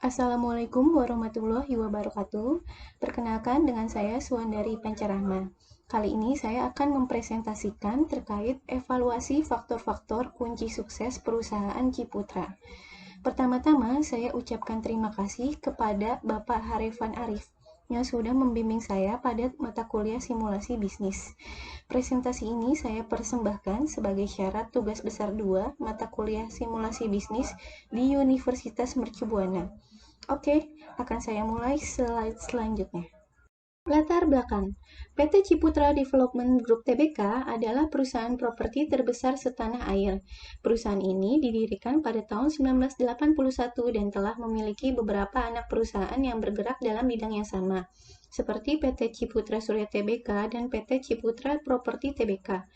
Assalamualaikum warahmatullahi wabarakatuh. Perkenalkan dengan saya Suandari Pancarahma. Kali ini saya akan mempresentasikan terkait evaluasi faktor-faktor kunci sukses perusahaan Ciputra. Pertama-tama, saya ucapkan terima kasih kepada Bapak Harifan Arif yang sudah membimbing saya pada mata kuliah simulasi bisnis. Presentasi ini saya persembahkan sebagai syarat tugas besar 2 mata kuliah simulasi bisnis di Universitas Mercu Buana. Oke, akan saya mulai slide selanjutnya. Latar belakang, PT Ciputra Development Group Tbk adalah perusahaan properti terbesar setanah air. Perusahaan ini didirikan pada tahun 1981 dan telah memiliki beberapa anak perusahaan yang bergerak dalam bidang yang sama, seperti PT Ciputra Surya Tbk dan PT Ciputra Properti Tbk.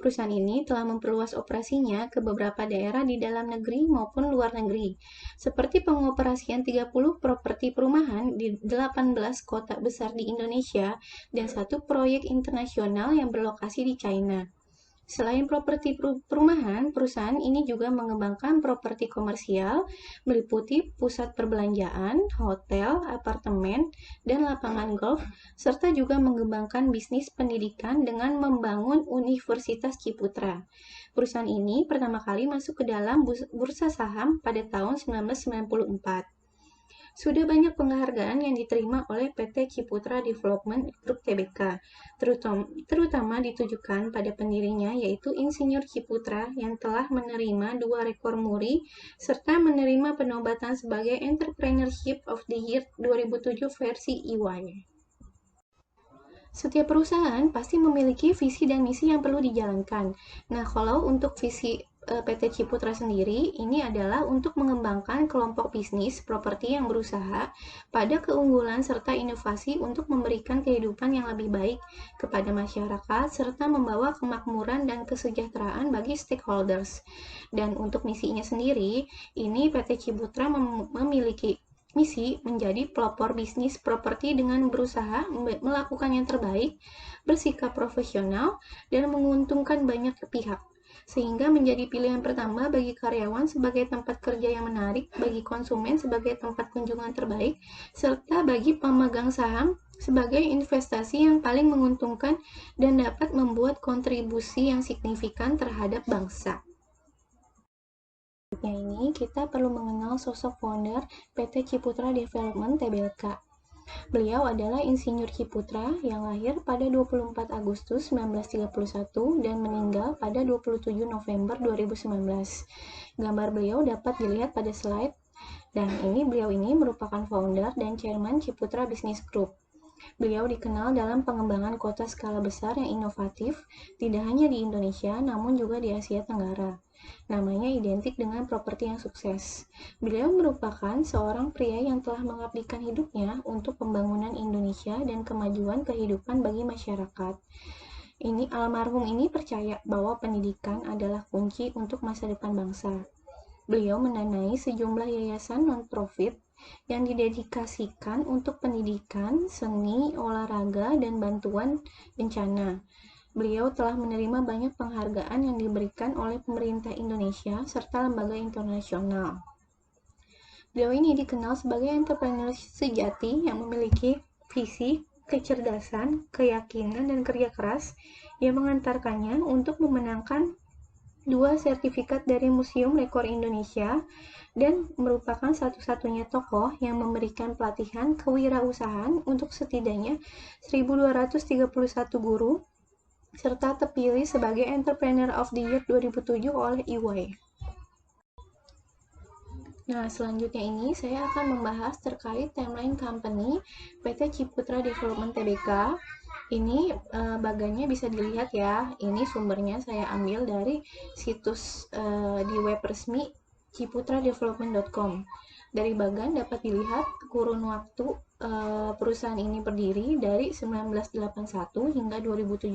Perusahaan ini telah memperluas operasinya ke beberapa daerah di dalam negeri maupun luar negeri, seperti pengoperasian 30 properti perumahan di 18 kota besar di Indonesia dan satu proyek internasional yang berlokasi di China. Selain properti perumahan, perusahaan ini juga mengembangkan properti komersial, meliputi pusat perbelanjaan, hotel, apartemen, dan lapangan golf, serta juga mengembangkan bisnis pendidikan dengan membangun Universitas Ciputra. Perusahaan ini pertama kali masuk ke dalam bursa saham pada tahun 1994. Sudah banyak penghargaan yang diterima oleh PT Ciputra Development Group Tbk, terutama ditujukan pada pendirinya yaitu Insinyur Ciputra yang telah menerima 2 rekor muri serta menerima penobatan sebagai Entrepreneurship of the Year 2007 versi EY. Setiap perusahaan pasti memiliki visi dan misi yang perlu dijalankan. Nah, kalau untuk visi PT Ciputra sendiri, ini adalah untuk mengembangkan kelompok bisnis properti yang berusaha pada keunggulan serta inovasi untuk memberikan kehidupan yang lebih baik kepada masyarakat serta membawa kemakmuran dan kesejahteraan bagi stakeholders. Dan untuk misinya sendiri, ini PT Ciputra memiliki misi menjadi pelopor bisnis properti dengan berusaha melakukan yang terbaik, bersikap profesional, dan menguntungkan banyak pihak, sehingga menjadi pilihan pertama bagi karyawan sebagai tempat kerja yang menarik, bagi konsumen sebagai tempat kunjungan terbaik, serta bagi pemegang saham sebagai investasi yang paling menguntungkan dan dapat membuat kontribusi yang signifikan terhadap bangsa. Ini kita perlu mengenal sosok founder PT Ciputra Development Tbk. Beliau adalah Insinyur Ciputra yang lahir pada 24 Agustus 1931 dan meninggal pada 27 November 2019. Gambar beliau dapat dilihat pada slide, dan beliau ini merupakan founder dan chairman Ciputra Business Group. Beliau dikenal dalam pengembangan kota skala besar yang inovatif, tidak hanya di Indonesia, namun juga di Asia Tenggara. Namanya identik dengan properti yang sukses. Beliau merupakan seorang pria yang telah mengabdikan hidupnya untuk pembangunan Indonesia dan kemajuan kehidupan bagi masyarakat. Almarhum ini percaya bahwa pendidikan adalah kunci untuk masa depan bangsa. Beliau mendanai sejumlah yayasan non-profit yang didedikasikan untuk pendidikan, seni, olahraga, dan bantuan bencana. Beliau telah menerima banyak penghargaan yang diberikan oleh pemerintah Indonesia serta lembaga internasional. Beliau ini dikenal sebagai entrepreneur sejati yang memiliki visi, kecerdasan, keyakinan, dan kerja keras yang mengantarkannya untuk memenangkan 2 sertifikat dari Museum Rekor Indonesia dan merupakan satu-satunya tokoh yang memberikan pelatihan kewirausahaan untuk setidaknya 1.231 guru serta terpilih sebagai Entrepreneur of the Year 2007 oleh EY. Nah, selanjutnya ini saya akan membahas terkait timeline company PT Ciputra Development Tbk. Ini bagannya bisa dilihat ya. Ini sumbernya saya ambil dari situs di web resmi ciputradevelopment.com. Dari bagan dapat dilihat kurun waktu perusahaan ini berdiri dari 1981 hingga 2017,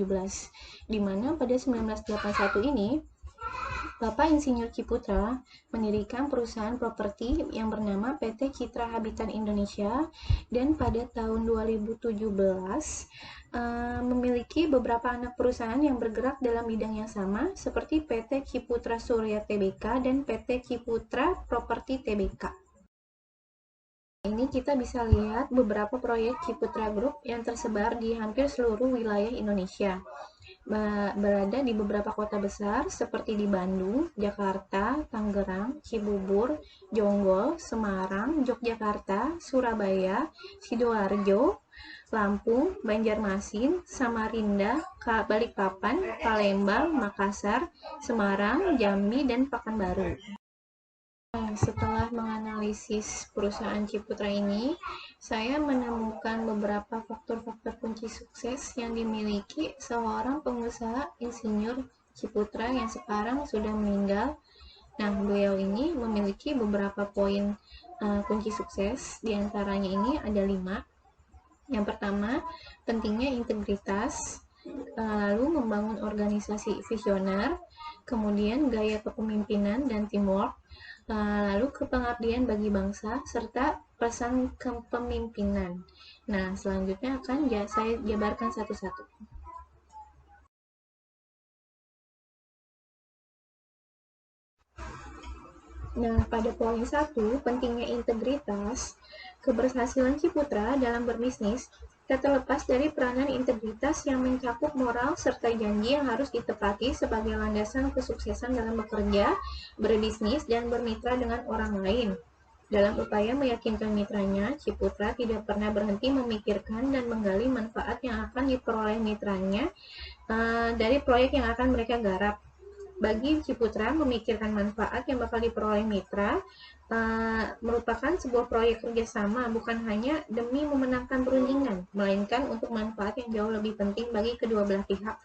di mana pada 1981 ini Bapak Insinyur Ciputra mendirikan perusahaan properti yang bernama PT Citra Habitat Indonesia, dan pada tahun 2017 memiliki beberapa anak perusahaan yang bergerak dalam bidang yang sama seperti PT Ciputra Surya Tbk dan PT Ciputra Properti Tbk. Ini kita bisa lihat beberapa proyek Ciputra Group yang tersebar di hampir seluruh wilayah Indonesia. Berada di beberapa kota besar seperti di Bandung, Jakarta, Tangerang, Cibubur, Jonggol, Semarang, Yogyakarta, Surabaya, Sidoarjo, Lampung, Banjarmasin, Samarinda, Balikpapan, Palembang, Makassar, Semarang, Jambi, dan Pekanbaru. Setelah menganalisis perusahaan Ciputra ini, saya menemukan beberapa faktor-faktor kunci sukses yang dimiliki seorang pengusaha insinyur Ciputra yang sekarang sudah meninggal. Nah, beliau ini memiliki beberapa poin kunci sukses, diantaranya ini ada 5. Yang pertama, pentingnya integritas, lalu membangun organisasi visioner, kemudian gaya kepemimpinan dan teamwork, lalu kepengabdian bagi bangsa, serta pesan kepemimpinan. Nah, selanjutnya akan saya jabarkan satu-satu. Nah, pada poin 1, pentingnya integritas, keberhasilan Ciputra dalam berbisnis tak terlepas dari peranan integritas yang mencakup moral serta janji yang harus ditepati sebagai landasan kesuksesan dalam bekerja, berbisnis, dan bermitra dengan orang lain. Dalam upaya meyakinkan mitranya, Ciputra tidak pernah berhenti memikirkan dan menggali manfaat yang akan diperoleh mitranya dari proyek yang akan mereka garap. Bagi Ciputra, memikirkan manfaat yang bakal diperoleh mitra merupakan sebuah proyek kerjasama, bukan hanya demi memenangkan perundingan, melainkan untuk manfaat yang jauh lebih penting bagi kedua belah pihak,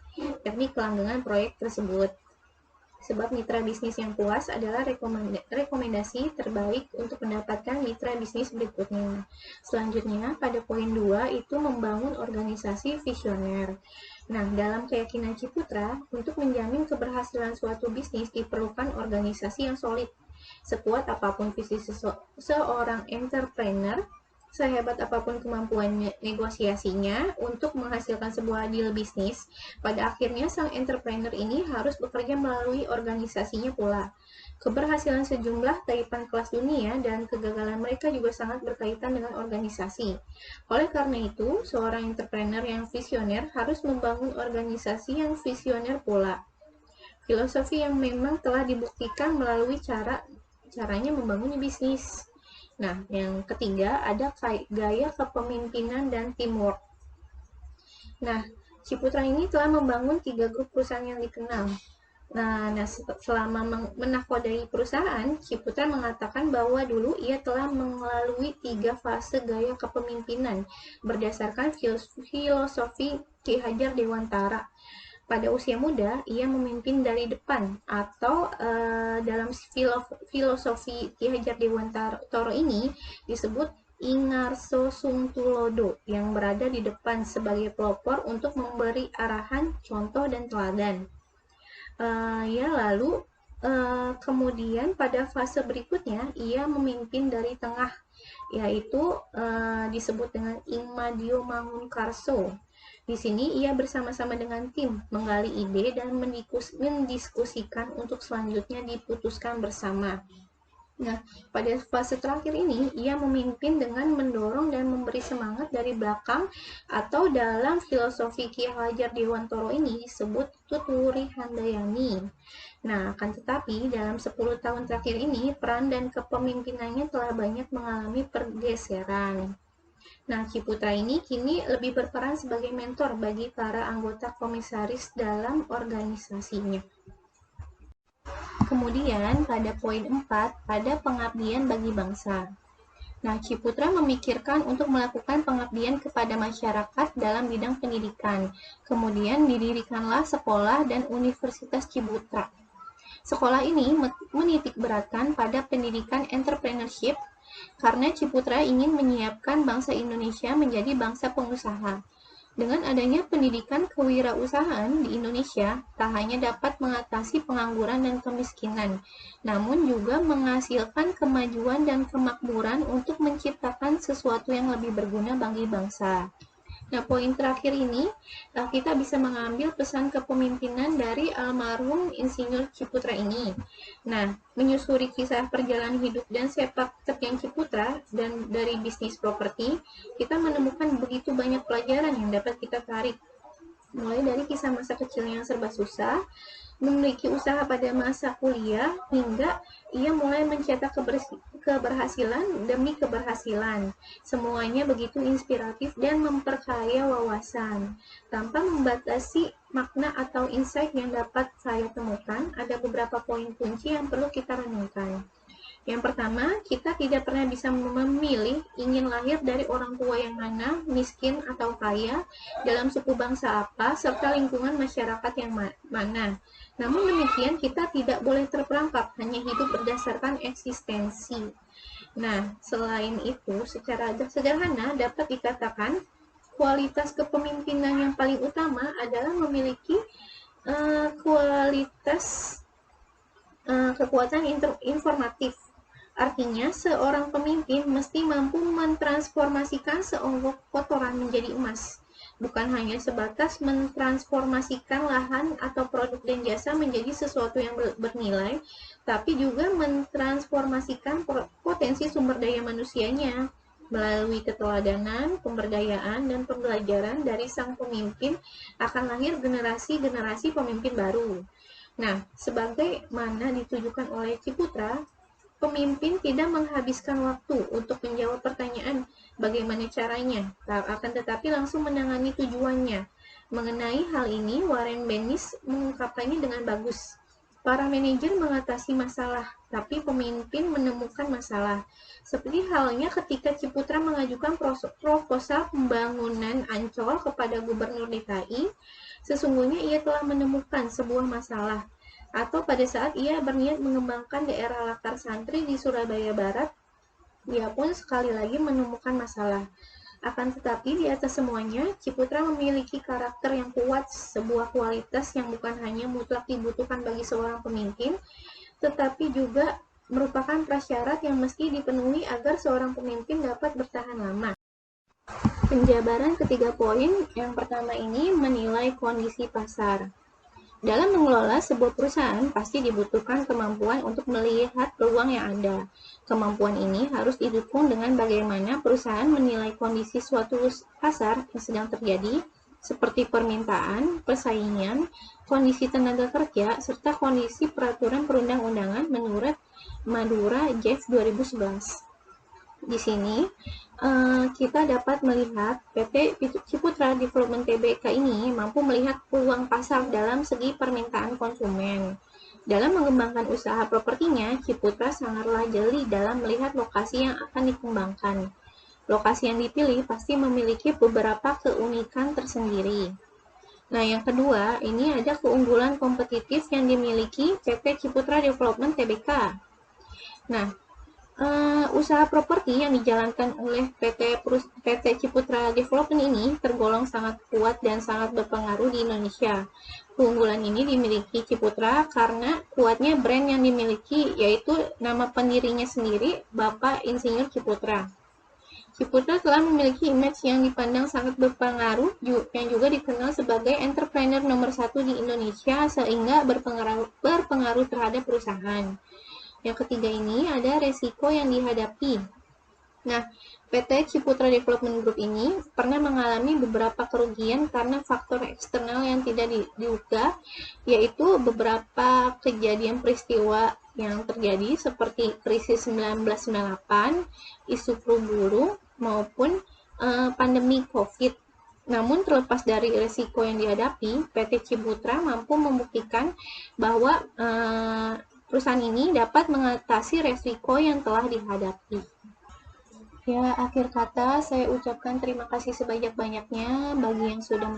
yakni kelanggengan proyek tersebut. Sebab mitra bisnis yang puas adalah rekomendasi terbaik untuk mendapatkan mitra bisnis berikutnya. Selanjutnya, pada poin 2 itu membangun organisasi visioner. Nah, dalam keyakinan Ciputra, untuk menjamin keberhasilan suatu bisnis diperlukan organisasi yang solid. Sekuat apapun visi seorang entrepreneur, sehebat apapun kemampuan negosiasinya untuk menghasilkan sebuah deal bisnis, pada akhirnya sang entrepreneur ini harus bekerja melalui organisasinya pula. Keberhasilan sejumlah taipan kelas dunia dan kegagalan mereka juga sangat berkaitan dengan organisasi. Oleh karena itu, seorang entrepreneur yang visioner harus membangun organisasi yang visioner pula. Filosofi yang memang telah dibuktikan melalui caranya membangun bisnis. Nah, yang ketiga ada gaya kepemimpinan dan teamwork. Nah, Ciputra ini telah membangun 3 grup perusahaan yang dikenal. Nah, selama menakodai perusahaan, Ciputra mengatakan bahwa dulu ia telah melalui 3 fase gaya kepemimpinan berdasarkan filosofi Ki Hajar Dewantara. Pada usia muda, ia memimpin dari depan, atau dalam filosofi Ki Hajar Dewantara ini disebut Ingarso Sungtulodo, yang berada di depan sebagai pelopor untuk memberi arahan, contoh, dan teladan. Lalu kemudian pada fase berikutnya, ia memimpin dari tengah, yaitu disebut dengan Ingmadio Mangunkarso. Di sini ia bersama-sama dengan tim menggali ide dan mendiskusikan untuk selanjutnya diputuskan bersama. Nah, pada fase terakhir ini ia memimpin dengan mendorong dan memberi semangat dari belakang, atau dalam filosofi Ki Hajar Dewantara ini disebut Tuturi Handayani. Nah, akan tetapi dalam 10 tahun terakhir ini peran dan kepemimpinannya telah banyak mengalami pergeseran. Nah, Ciputra ini kini lebih berperan sebagai mentor bagi para anggota komisaris dalam organisasinya. Kemudian pada poin 4, pada pengabdian bagi bangsa. Nah, Ciputra memikirkan untuk melakukan pengabdian kepada masyarakat dalam bidang pendidikan. Kemudian didirikanlah sekolah dan Universitas Ciputra. Sekolah ini menitik beratkan pada pendidikan entrepreneurship, karena Ciputra ingin menyiapkan bangsa Indonesia menjadi bangsa pengusaha. Dengan adanya pendidikan kewirausahaan di Indonesia, tak hanya dapat mengatasi pengangguran dan kemiskinan, namun juga menghasilkan kemajuan dan kemakmuran untuk menciptakan sesuatu yang lebih berguna bagi bangsa. Nah, poin terakhir ini, kita bisa mengambil pesan kepemimpinan dari almarhum Insinyur Ciputra ini. Nah, menyusuri kisah perjalanan hidup dan sepak terjang Ciputra dan dari bisnis properti, kita menemukan begitu banyak pelajaran yang dapat kita tarik. Mulai dari kisah masa kecilnya yang serba susah, memiliki usaha pada masa kuliah, hingga ia mulai mencetak keberhasilan demi keberhasilan. Semuanya begitu inspiratif dan memperkaya wawasan. Tanpa membatasi makna atau insight yang dapat saya temukan, ada beberapa poin kunci yang perlu kita renungkan. Yang pertama, kita tidak pernah bisa memilih ingin lahir dari orang tua yang mana, miskin atau kaya, dalam suku bangsa apa, serta lingkungan masyarakat yang mana. Namun demikian, kita tidak boleh terperangkap, hanya hidup berdasarkan eksistensi. Nah, selain itu, secara sederhana dapat dikatakan, kualitas kepemimpinan yang paling utama adalah memiliki kualitas kekuatan informatif. Artinya, seorang pemimpin mesti mampu mentransformasikan seonggok kotoran menjadi emas, bukan hanya sebatas mentransformasikan lahan atau produk dan jasa menjadi sesuatu yang bernilai, tapi juga mentransformasikan potensi sumber daya manusianya. Melalui keteladanan, pemberdayaan, dan pembelajaran dari sang pemimpin akan lahir generasi-generasi pemimpin baru. Nah, sebagaimana ditujukan oleh Ciputra, pemimpin tidak menghabiskan waktu untuk menjawab pertanyaan bagaimana caranya, akan tetapi langsung menangani tujuannya. Mengenai hal ini, Warren Bennis mengungkapkannya dengan bagus. Para manajer mengatasi masalah, tapi pemimpin menemukan masalah. Seperti halnya ketika Ciputra mengajukan proposal pembangunan Ancol kepada Gubernur DKI, sesungguhnya ia telah menemukan sebuah masalah. Atau pada saat ia berniat mengembangkan daerah latar santri di Surabaya Barat, ia pun sekali lagi menemukan masalah. Akan tetapi di atas semuanya, Ciputra memiliki karakter yang kuat, sebuah kualitas yang bukan hanya mutlak dibutuhkan bagi seorang pemimpin, tetapi juga merupakan prasyarat yang mesti dipenuhi agar seorang pemimpin dapat bertahan lama. Penjabaran ketiga poin, yang pertama ini menilai kondisi pasar. Dalam mengelola sebuah perusahaan, pasti dibutuhkan kemampuan untuk melihat peluang yang ada. Kemampuan ini harus didukung dengan bagaimana perusahaan menilai kondisi suatu pasar yang sedang terjadi, seperti permintaan, persaingan, kondisi tenaga kerja, serta kondisi peraturan perundang-undangan menurut Madura Jeff 2011. Di sini kita dapat melihat PT Ciputra Development Tbk ini mampu melihat peluang pasar dalam segi permintaan konsumen. Dalam mengembangkan usaha propertinya, Ciputra sangatlah jeli dalam melihat lokasi yang akan dikembangkan. Lokasi yang dipilih pasti memiliki beberapa keunikan tersendiri. Nah, yang kedua, ini ada keunggulan kompetitif yang dimiliki PT Ciputra Development Tbk. Nah, usaha properti yang dijalankan oleh PT Ciputra Development ini tergolong sangat kuat dan sangat berpengaruh di Indonesia. Keunggulan ini dimiliki Ciputra karena kuatnya brand yang dimiliki, yaitu nama pendirinya sendiri, Bapak Insinyur Ciputra. Ciputra telah memiliki image yang dipandang sangat berpengaruh, yang juga dikenal sebagai entrepreneur nomor 1 di Indonesia, sehingga berpengaruh terhadap perusahaan. Yang ketiga ini ada resiko yang dihadapi. Nah, PT Ciputra Development Group ini pernah mengalami beberapa kerugian karena faktor eksternal yang tidak diduga, yaitu beberapa kejadian peristiwa yang terjadi seperti krisis 1998, isu flu burung, maupun pandemi COVID. Namun terlepas dari resiko yang dihadapi, PT Ciputra mampu membuktikan bahwa perusahaan ini dapat mengatasi resiko yang telah dihadapi. Ya, akhir kata saya ucapkan terima kasih sebanyak-banyaknya bagi yang sudah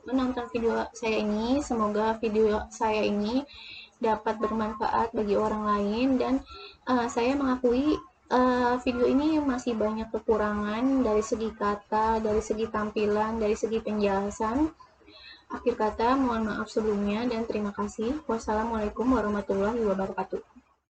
menonton video saya ini. Semoga video saya ini dapat bermanfaat bagi orang lain, dan saya mengakui video ini masih banyak kekurangan dari segi kata, dari segi tampilan, dari segi penjelasan. Akhir kata, mohon maaf sebelumnya dan terima kasih. Wassalamualaikum warahmatullahi wabarakatuh.